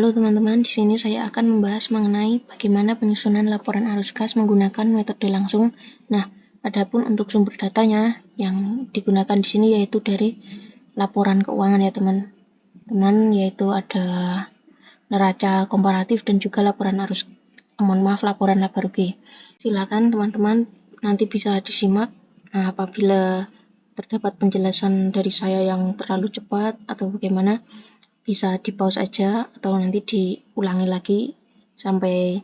Halo teman-teman, di sini saya akan membahas mengenai bagaimana penyusunan laporan arus kas menggunakan metode langsung. Nah, adapun untuk sumber datanya yang digunakan di sini yaitu dari laporan keuangan ya teman-teman, yaitu ada neraca komparatif dan juga laporan laporan laba rugi. Silakan teman-teman nanti bisa disimak. Nah, apabila terdapat penjelasan dari saya yang terlalu cepat atau bagaimana, bisa di pause aja atau nanti diulangi lagi sampai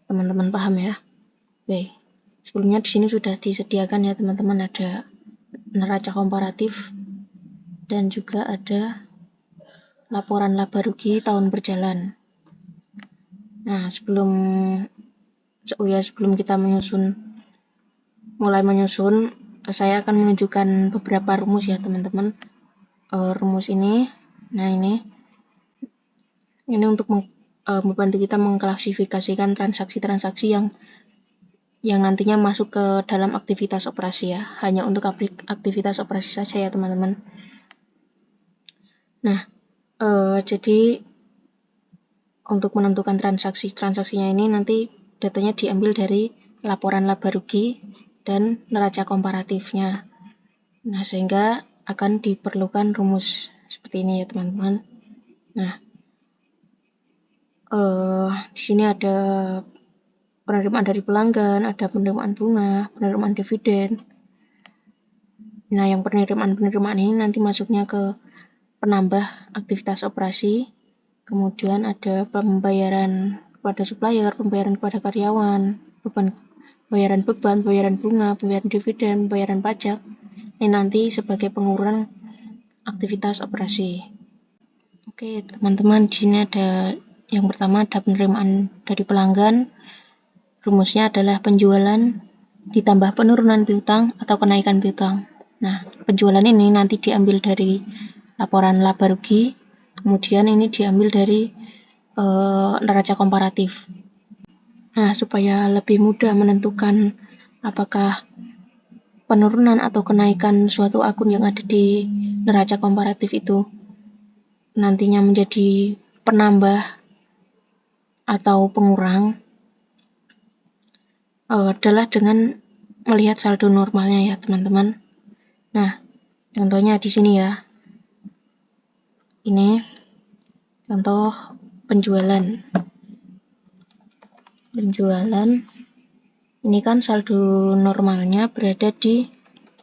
teman-teman paham ya. Oke, sebelumnya di sini sudah disediakan ya teman-teman, ada neraca komparatif dan juga ada laporan laba rugi tahun berjalan. Nah, sebelum kita mulai menyusun, saya akan menunjukkan beberapa rumus ya teman-teman. Rumus ini, nah ini untuk membantu kita mengklasifikasikan transaksi-transaksi yang nantinya masuk ke dalam aktivitas operasi ya, hanya untuk aktivitas operasi saja ya teman-teman. Nah, jadi untuk menentukan transaksinya ini nanti datanya diambil dari laporan laba rugi dan neraca komparatifnya. Nah, sehingga akan diperlukan rumus seperti ini ya teman-teman. Nah, di sini ada penerimaan dari pelanggan, ada penerimaan bunga, penerimaan dividen. Nah, yang penerimaan ini nanti masuknya ke penambah aktivitas operasi. Kemudian ada pembayaran kepada supplier, pembayaran kepada karyawan, pembayaran beban, pembayaran bunga, pembayaran dividen, pembayaran pajak. Ini nanti sebagai pengurang aktivitas operasi. Oke, teman-teman, di sini ada yang pertama ada penerimaan dari pelanggan. Rumusnya adalah penjualan ditambah penurunan piutang atau kenaikan piutang. Nah, penjualan ini nanti diambil dari laporan laba rugi, kemudian ini diambil dari neraca komparatif. Nah, supaya lebih mudah menentukan apakah penurunan atau kenaikan suatu akun yang ada di neraca komparatif itu nantinya menjadi penambah atau pengurang, adalah dengan melihat saldo normalnya ya teman-teman. Nah, contohnya di sini ya. Ini contoh penjualan. Ini kan saldo normalnya berada di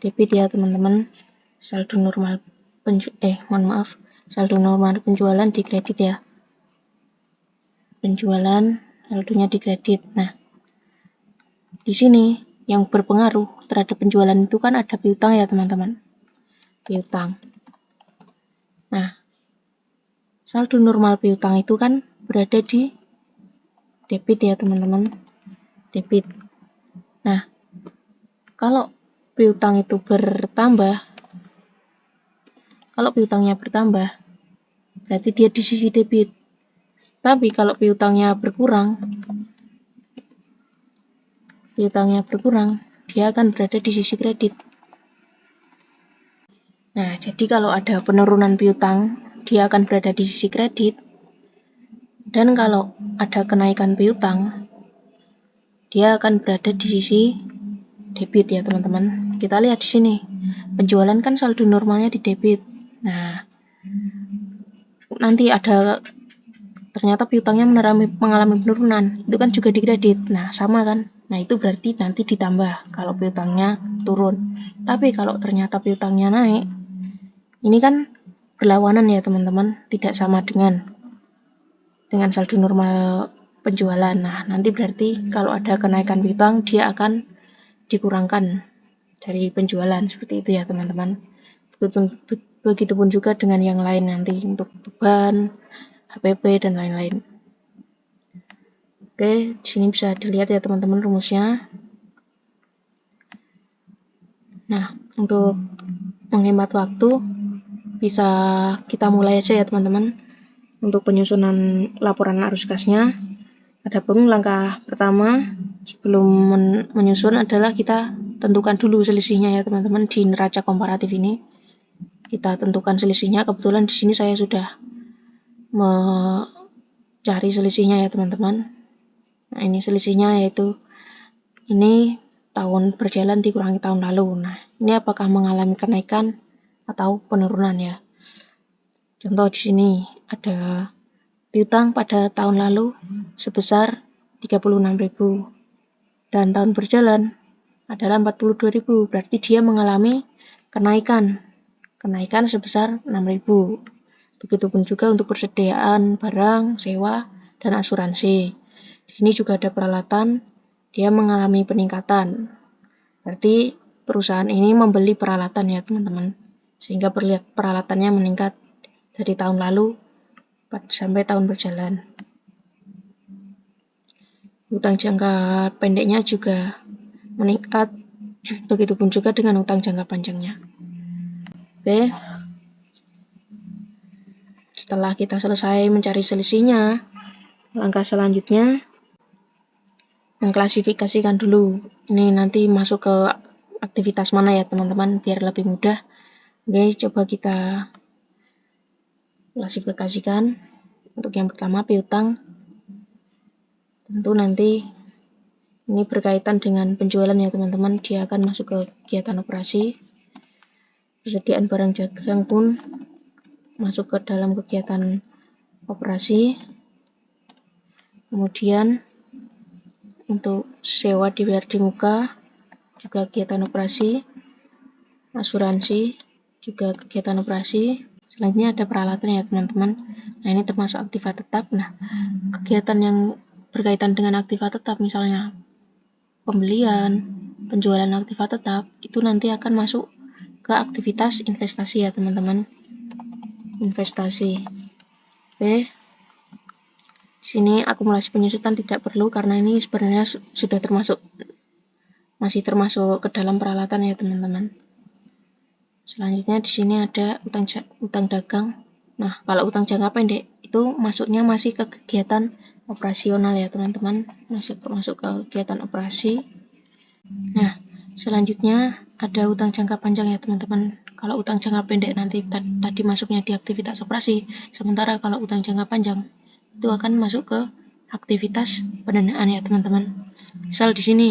debit ya teman-teman. Saldo normal penjualan di kredit ya. Penjualan saldonya di kredit. Nah, di sini yang berpengaruh terhadap penjualan itu kan ada piutang ya teman-teman. Piutang. Nah, saldo normal piutang itu kan berada di debit ya teman-teman. Debit. Nah, kalau piutang itu bertambah, kalau piutangnya bertambah, berarti dia di sisi debit. Tapi kalau piutangnya berkurang, dia akan berada di sisi kredit. Nah, jadi kalau ada penurunan piutang, dia akan berada di sisi kredit. Dan kalau ada kenaikan piutang, dia akan berada di sisi debit ya teman-teman. Kita lihat di sini, penjualan kan saldo normalnya di debit. Nah, nanti ada ternyata piutangnya mengalami penurunan, itu kan juga di kredit. Nah, sama kan? Nah, itu berarti nanti ditambah kalau piutangnya turun. Tapi kalau ternyata piutangnya naik, ini kan berlawanan ya teman-teman, tidak sama dengan saldo normal penjualan. Nah, nanti berarti kalau ada kenaikan piutang, dia akan dikurangkan dari penjualan, seperti itu ya teman-teman. Begitupun juga dengan yang lain nanti untuk beban, HPP dan lain-lain. Oke, di sini bisa dilihat ya teman-teman rumusnya. Nah, untuk menghemat waktu, bisa kita mulai aja ya teman-teman. Untuk penyusunan laporan arus kasnya, adapun langkah pertama sebelum menyusun adalah kita tentukan dulu selisihnya ya teman-teman di neraca komparatif ini. Kita tentukan selisihnya. Kebetulan di sini saya sudah cari selisihnya ya teman-teman. Nah, ini selisihnya yaitu ini tahun berjalan dikurangi tahun lalu. Nah, ini apakah mengalami kenaikan atau penurunan ya. Contoh di sini ada piutang pada tahun lalu sebesar 36.000 dan tahun berjalan adalah 42.000, berarti dia mengalami kenaikan sebesar 6.000. Begitupun juga untuk persediaan barang, sewa, dan asuransi. Di sini juga ada peralatan, dia mengalami peningkatan. Berarti perusahaan ini membeli peralatan ya teman-teman, sehingga peralatannya meningkat dari tahun lalu sampai tahun berjalan. Utang jangka pendeknya juga meningkat, begitupun juga dengan utang jangka panjangnya. Oke, setelah kita selesai mencari selisihnya, langkah selanjutnya mengklasifikasikan dulu. Ini nanti masuk ke aktivitas mana ya teman-teman, biar lebih mudah. Oke, coba kita klasifikasikan. Untuk yang pertama piutang, tentu nanti ini berkaitan dengan penjualan ya teman-teman, dia akan masuk ke kegiatan operasi. Persediaan barang dagang pun masuk ke dalam kegiatan operasi. Kemudian untuk sewa dibayar di muka juga kegiatan operasi. Asuransi juga kegiatan operasi. Selanjutnya ada peralatan ya teman-teman. Nah, ini termasuk aktiva tetap. Nah, kegiatan yang berkaitan dengan aktiva tetap, misalnya pembelian, penjualan aktiva tetap, itu nanti akan masuk ke aktivitas investasi ya teman-teman. Investasi. Oke. Sini akumulasi penyusutan tidak perlu karena ini sebenarnya sudah masih termasuk ke dalam peralatan ya teman-teman. Selanjutnya di sini ada utang dagang. Nah, kalau utang jangka pendek itu masuknya masih ke kegiatan operasional ya teman-teman, masuk ke kegiatan operasi. Nah, selanjutnya ada utang jangka panjang ya teman-teman. Kalau utang jangka pendek nanti tadi masuknya di aktivitas operasi, sementara kalau utang jangka panjang itu akan masuk ke aktivitas pendanaan ya teman-teman. Misal di sini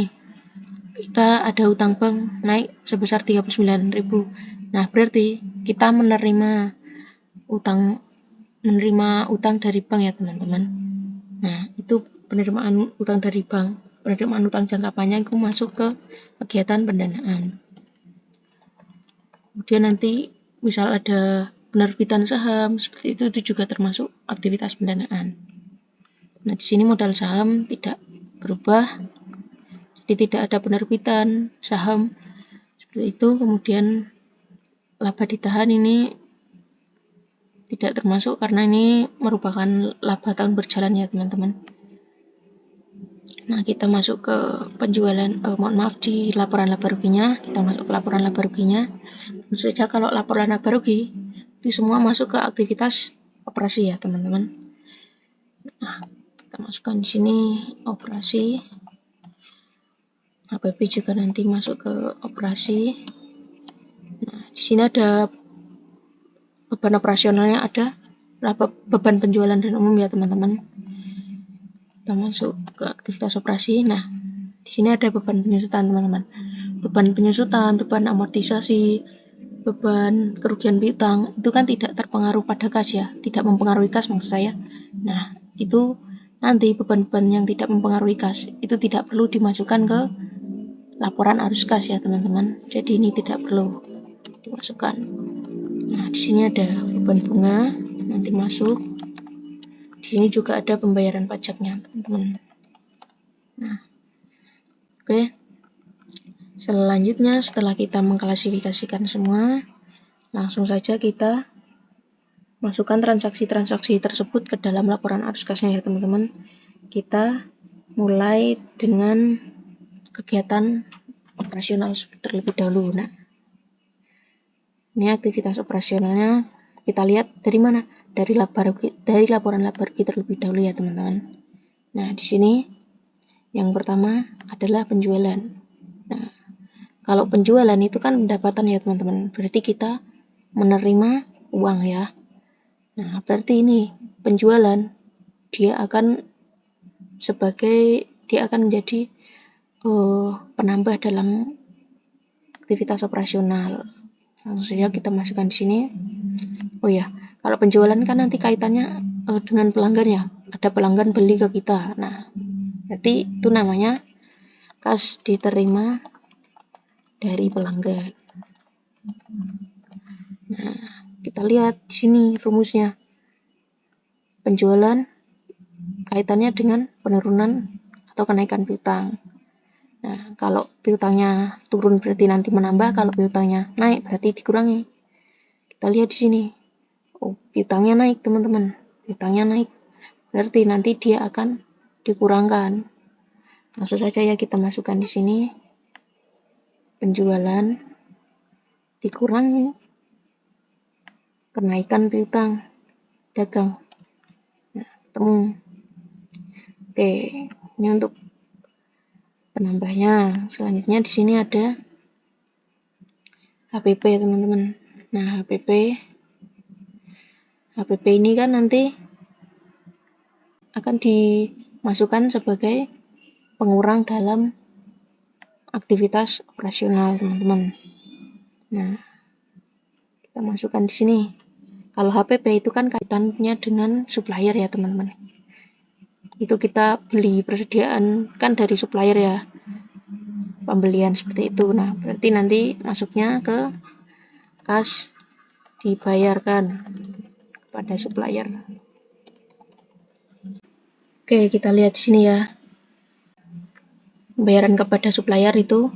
kita ada utang bank naik sebesar 39.000. Nah, berarti kita menerima utang dari bank ya teman-teman. Nah, itu penerimaan utang dari bank. Penerimaan utang jangka panjang itu masuk ke kegiatan pendanaan. Kemudian nanti misal ada penerbitan saham seperti itu juga termasuk aktivitas pendanaan. Nah, di sini modal saham tidak berubah, jadi tidak ada penerbitan saham seperti itu. Kemudian laba ditahan ini tidak termasuk karena ini merupakan laba tahun berjalan ya teman-teman. Nah, kita masuk ke penjualan, di laporan laba ruginya, kita masuk ke laporan laba ruginya. Tentu saja kalau laporan laba rugi itu semua masuk ke aktivitas operasi ya teman-teman. Nah, kita masukkan di sini operasi. APB juga nanti masuk ke operasi. Nah, di sini ada beban operasionalnya, ada beban penjualan dan umum ya teman-teman. Kita masuk ke aktivitas operasi. Nah, di sini ada beban penyusutan teman-teman. Beban penyusutan, beban amortisasi, beban kerugian piutang itu kan tidak terpengaruh pada kas ya, tidak mempengaruhi kas maksud saya. Nah, itu nanti beban-beban yang tidak mempengaruhi kas itu tidak perlu dimasukkan ke laporan arus kas ya teman-teman. Jadi ini tidak perlu dimasukkan. Nah, di sini ada beban bunga nanti masuk. Di sini juga ada pembayaran pajaknya teman-teman. Nah, oke. Selanjutnya setelah kita mengklasifikasikan semua, langsung saja kita masukkan transaksi-transaksi tersebut ke dalam laporan arus kasnya ya teman-teman. Kita mulai dengan kegiatan operasional terlebih dahulu. Nah, ini aktivitas operasionalnya kita lihat dari mana? Dari laporan laba rugi terlebih dahulu ya teman-teman. Nah, di sini yang pertama adalah penjualan. Nah, kalau penjualan itu kan pendapatan ya teman-teman, berarti kita menerima uang ya. Nah, berarti ini penjualan dia akan menjadi penambah dalam aktivitas operasional. Langsung saja kita masukkan di sini. Oh ya, kalau penjualan kan nanti kaitannya dengan pelanggan ya. Ada pelanggan beli ke kita. Nah, berarti itu namanya kas diterima dari pelanggan. Nah, kita lihat di sini rumusnya. Penjualan kaitannya dengan penurunan atau kenaikan piutang. Nah, kalau piutangnya turun berarti nanti menambah, kalau piutangnya naik berarti dikurangi. Kita lihat di sini. Oh, piutangnya naik, teman-teman. Piutangnya naik. Berarti nanti dia akan dikurangkan. Langsung saja ya kita masukkan di sini. Penjualan dikurangi kenaikan piutang dagang. Nah, ketemu. Oke, ini untuk penambahnya. Selanjutnya di sini ada HPP, teman-teman. Nah, HPP ini kan nanti akan dimasukkan sebagai pengurang dalam aktivitas operasional, teman-teman. Nah, kita masukkan di sini. Kalau HPP itu kan kaitannya dengan supplier ya, teman-teman. Itu kita beli persediaan kan dari supplier ya, pembelian seperti itu. Nah, berarti nanti masuknya ke kas dibayarkan pada supplier. Oke, kita lihat di sini ya. Pembayaran kepada supplier itu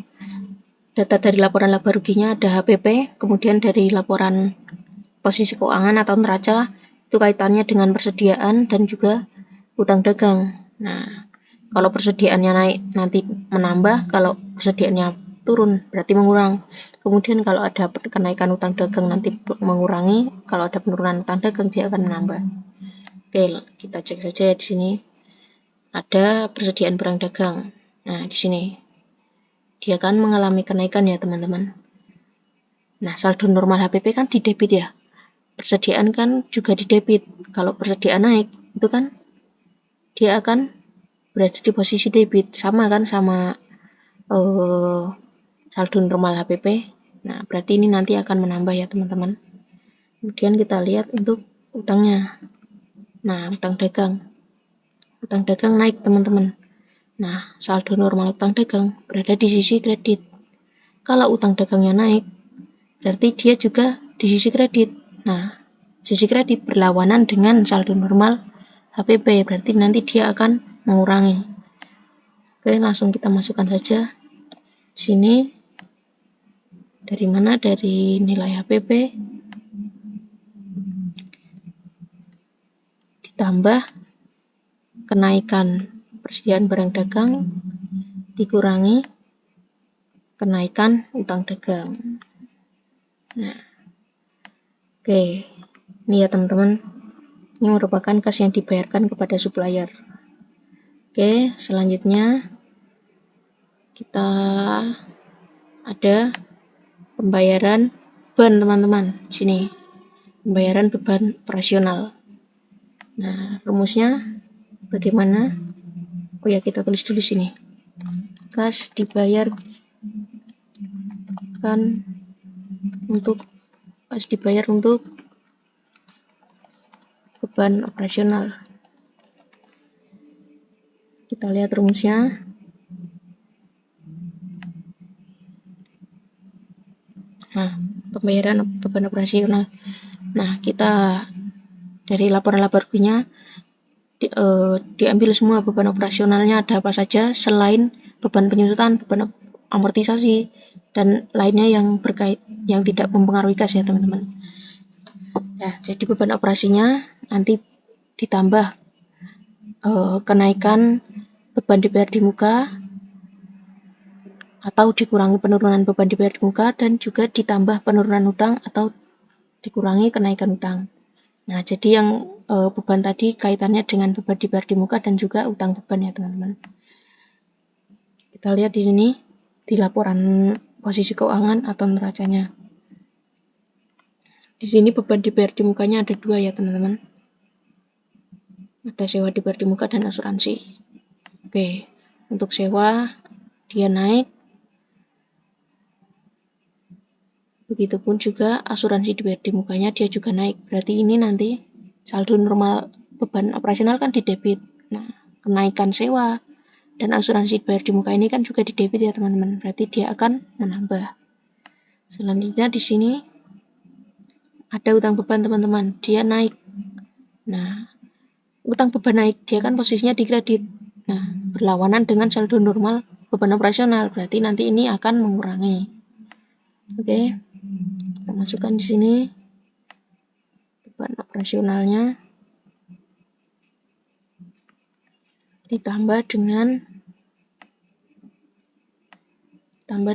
data dari laporan laba ruginya ada HPP, kemudian dari laporan posisi keuangan atau neraca itu kaitannya dengan persediaan dan juga utang dagang. Nah, kalau persediaannya naik nanti menambah, kalau persediaannya turun berarti mengurang. Kemudian kalau ada kenaikan utang dagang nanti mengurangi, kalau ada penurunan utang dagang dia akan menambah. Oke, kita cek saja di sini. Ada persediaan barang dagang. Nah, di sini dia kan mengalami kenaikan ya, teman-teman. Nah, saldo normal HPP kan di debit ya. Persediaan kan juga di debit. Kalau persediaan naik, itu kan dia akan berada di posisi debit. Sama kan sama saldo normal HPP. Nah, berarti ini nanti akan menambah ya, teman-teman. Kemudian kita lihat untuk utangnya. Nah, utang dagang. Utang dagang naik, teman-teman. Nah, saldo normal utang dagang berada di sisi kredit. Kalau utang dagangnya naik, berarti dia juga di sisi kredit. Nah, sisi kredit berlawanan dengan saldo normal HPP, berarti nanti dia akan mengurangi. Oke, langsung kita masukkan saja. Sini dari mana? Dari nilai HPP ditambah kenaikan persediaan barang dagang dikurangi kenaikan utang dagang. Nah, oke, ini ya teman-teman, ini merupakan kas yang dibayarkan kepada supplier. Oke, selanjutnya kita ada pembayaran beban, teman-teman. Sini pembayaran beban operasional. Nah, rumusnya bagaimana? Oh ya, kita tulis dulu sini. Kas dibayarkan untuk beban operasional. Kita lihat rumusnya. Nah, pembayaran beban operasional. Nah, kita dari laporan laba ruginya diambil semua beban operasionalnya ada apa saja selain beban penyusutan, beban amortisasi dan lainnya yang tidak mempengaruhi kas ya, teman-teman. Nah, jadi beban operasinya nanti ditambah kenaikan beban dibayar di muka atau dikurangi penurunan beban dibayar di muka dan juga ditambah penurunan utang atau dikurangi kenaikan utang. Nah, jadi yang beban tadi kaitannya dengan beban dibayar di muka dan juga utang beban ya, teman-teman. Kita lihat di sini di laporan posisi keuangan atau neracanya. Di sini beban dibayar di mukanya ada 2 ya, teman-teman. Ada sewa dibayar di muka dan asuransi. Oke, untuk sewa dia naik. Begitupun juga asuransi dibayar di mukanya dia juga naik. Berarti ini nanti saldo normal beban operasional kan di debit. Nah, kenaikan sewa dan asuransi dibayar di muka ini kan juga di debit ya teman-teman. Berarti dia akan menambah. Selanjutnya di sini ada utang beban teman-teman. Dia naik. Nah, utang beban naik, dia kan posisinya di kredit. Nah, berlawanan dengan saldo normal beban operasional. Berarti nanti ini akan mengurangi. Oke. Kita masukkan di sini beban operasionalnya ditambah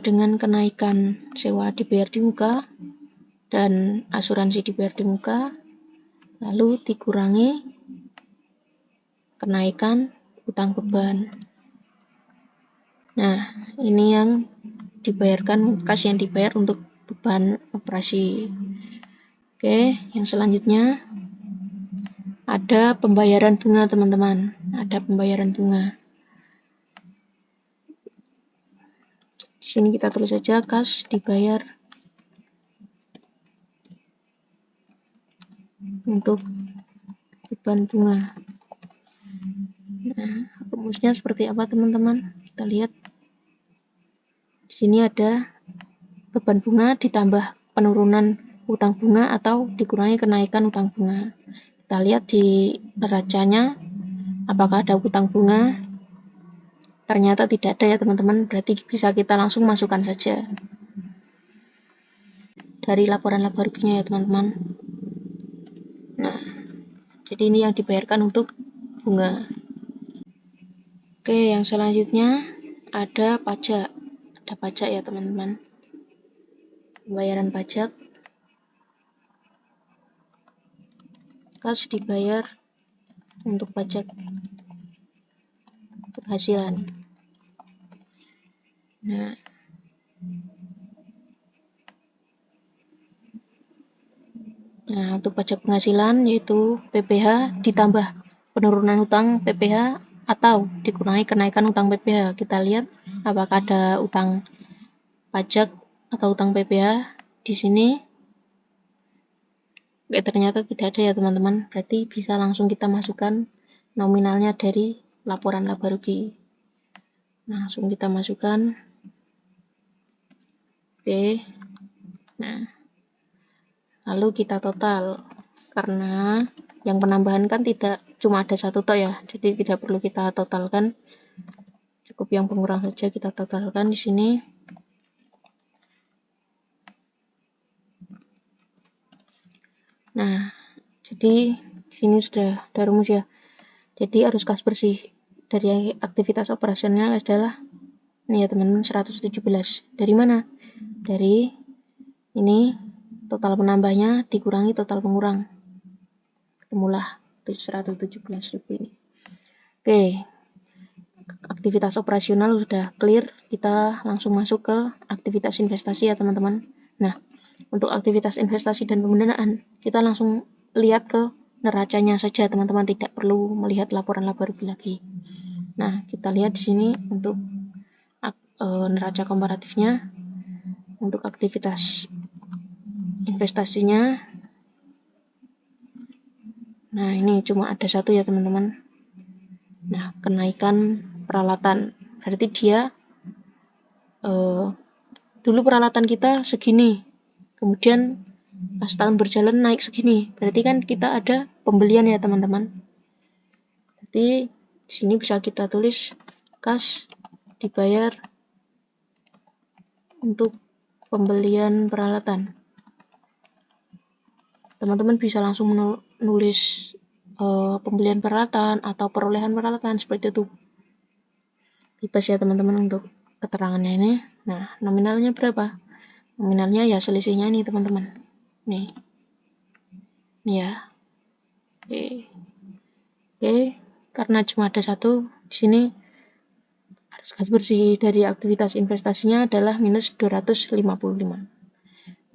dengan kenaikan sewa dibayar di muka dan asuransi dibayar di muka, lalu dikurangi kenaikan utang beban. Nah, ini yang dibayarkan, kas yang dibayar untuk beban operasi. Oke, yang selanjutnya ada pembayaran bunga teman-teman. Ada pembayaran bunga. Di sini kita tulis saja kas dibayar untuk beban bunga. Nah, rumusnya seperti apa teman-teman? Kita lihat. Di sini ada beban bunga ditambah penurunan utang bunga atau dikurangi kenaikan utang bunga. Kita lihat di neracanya apakah ada utang bunga. Ternyata tidak ada ya teman-teman, berarti bisa kita langsung masukkan saja dari laporan laba ruginya ya teman-teman. Nah, jadi ini yang dibayarkan untuk bunga. Oke, yang selanjutnya ada pajak. Ada pajak ya teman-teman. Pembayaran pajak. Kas dibayar untuk pajak penghasilan. Nah, untuk pajak penghasilan yaitu PPh ditambah penurunan utang PPh atau dikurangi kenaikan utang PPh. Kita lihat apakah ada utang pajak atau utang PPh di sini. Ternyata tidak ada ya teman-teman. Berarti bisa langsung kita masukkan nominalnya dari laporan laba rugi. Langsung kita masukkan. Oke. Nah, lalu kita total. Karena yang penambahan kan tidak cuma ada satu toh ya, jadi tidak perlu kita totalkan. Cukup yang pengurang saja kita totalkan di sini. Nah, jadi di sini sudah ada rumus ya. Jadi arus kas bersih dari aktivitas operasional adalah ini ya teman-teman, 117. Dari mana? Dari ini total penambahnya dikurangi total pengurang. Ketemulah 117 lebih ini. Oke. Aktivitas operasional sudah clear, kita langsung masuk ke aktivitas investasi ya teman-teman. Nah, untuk aktivitas investasi dan pemdanaan, kita langsung lihat ke neracanya saja teman-teman, tidak perlu melihat laporan laba rugi lagi. Nah, kita lihat di sini untuk neraca komparatifnya. Untuk aktivitas investasinya, nah ini cuma ada satu ya teman-teman. Nah, kenaikan peralatan, berarti dia dulu peralatan kita segini, kemudian pas tahun berjalan naik segini, berarti kan kita ada pembelian ya teman-teman. Jadi di sini bisa kita tulis kas dibayar untuk pembelian peralatan. Teman-teman bisa langsung menulis pembelian peralatan atau perolehan peralatan seperti itu. Bebas ya teman-teman untuk keterangannya ini. Nah, nominalnya berapa? Nominalnya ya selisihnya ini teman-teman. Nih ya. Oke. Karena cuma ada satu di sini, arus kas bersih dari aktivitas investasinya adalah minus 255.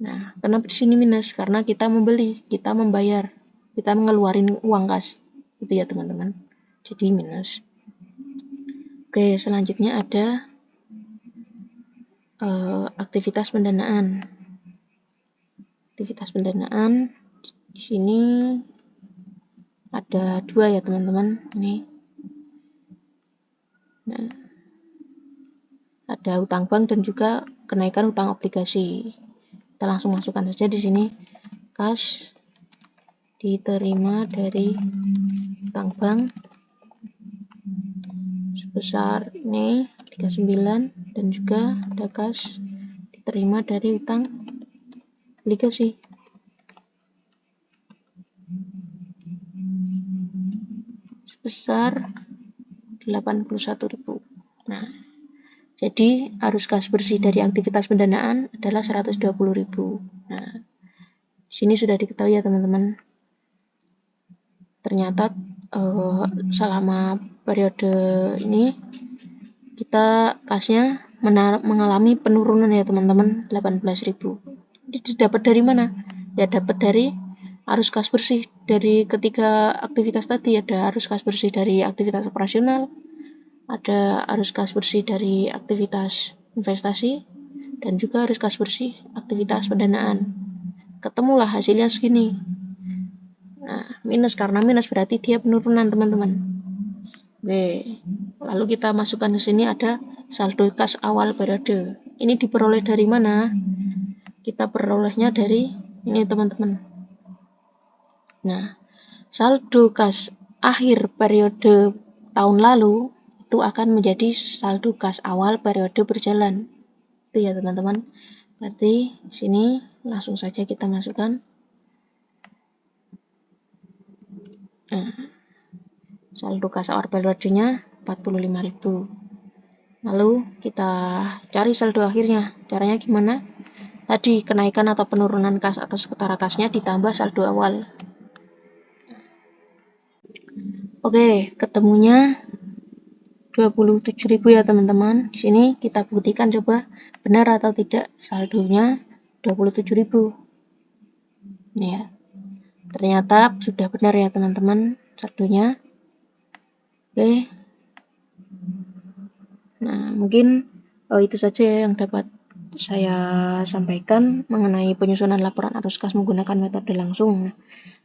Nah, kenapa di sini minus? Karena kita membeli, kita membayar, kita mengeluarin uang kas. Itu ya teman-teman. Jadi minus. Oke, selanjutnya ada aktivitas pendanaan. Aktivitas pendanaan di sini ada 2 ya teman-teman. Ini. Nah, ada utang bank dan juga kenaikan utang obligasi. Kita langsung masukkan saja di sini. Kas diterima dari utang bank sebesar ini 39 dan juga ada kas diterima dari utang obligasi sebesar 81.000. Nah, jadi arus kas bersih dari aktivitas pendanaan adalah 120.000. Nah, sini sudah diketahui ya teman-teman. Ternyata selama periode ini kita kasnya mengalami penurunan ya teman-teman, 18.000. Ini dapat dari mana? Ya dapat dari arus kas bersih dari ketiga aktivitas tadi. Ada arus kas bersih dari aktivitas operasional, ada arus kas bersih dari aktivitas investasi, dan juga arus kas bersih aktivitas pendanaan. Ketemulah hasilnya segini. Nah, minus, karena minus berarti dia penurunan teman-teman. Oke, lalu kita masukkan ke sini ada saldo kas awal periode. Ini diperoleh dari mana? Kita perolehnya dari ini teman-teman. Nah, saldo kas akhir periode tahun lalu itu akan menjadi saldo kas awal periode berjalan. Itu ya teman-teman. Berarti sini langsung saja kita masukkan. Nah, saldo kas awal periodenya 45.000. Lalu kita cari saldo akhirnya. Caranya gimana? Tadi kenaikan atau penurunan kas atau setara kasnya ditambah saldo awal. Oke, ketemunya 27.000 ya teman-teman. Di sini kita buktikan coba benar atau tidak saldonya 27.000. Ini ya. Ternyata sudah benar ya teman-teman saldonya. Oke. Nah, mungkin itu saja yang dapat saya sampaikan mengenai penyusunan laporan arus kas menggunakan metode langsung.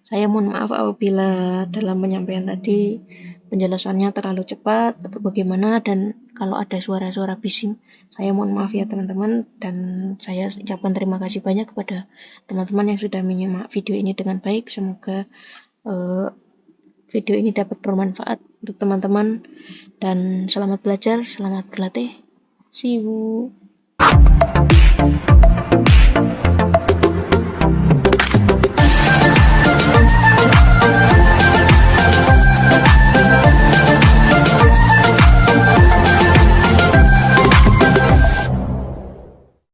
Saya mohon maaf apabila dalam penyampaian tadi penjelasannya terlalu cepat atau bagaimana, dan kalau ada suara-suara bising, saya mohon maaf ya teman-teman, dan saya ucapkan terima kasih banyak kepada teman-teman yang sudah menyimak video ini dengan baik. Semoga video ini dapat bermanfaat untuk teman-teman, dan selamat belajar, selamat berlatih. See you.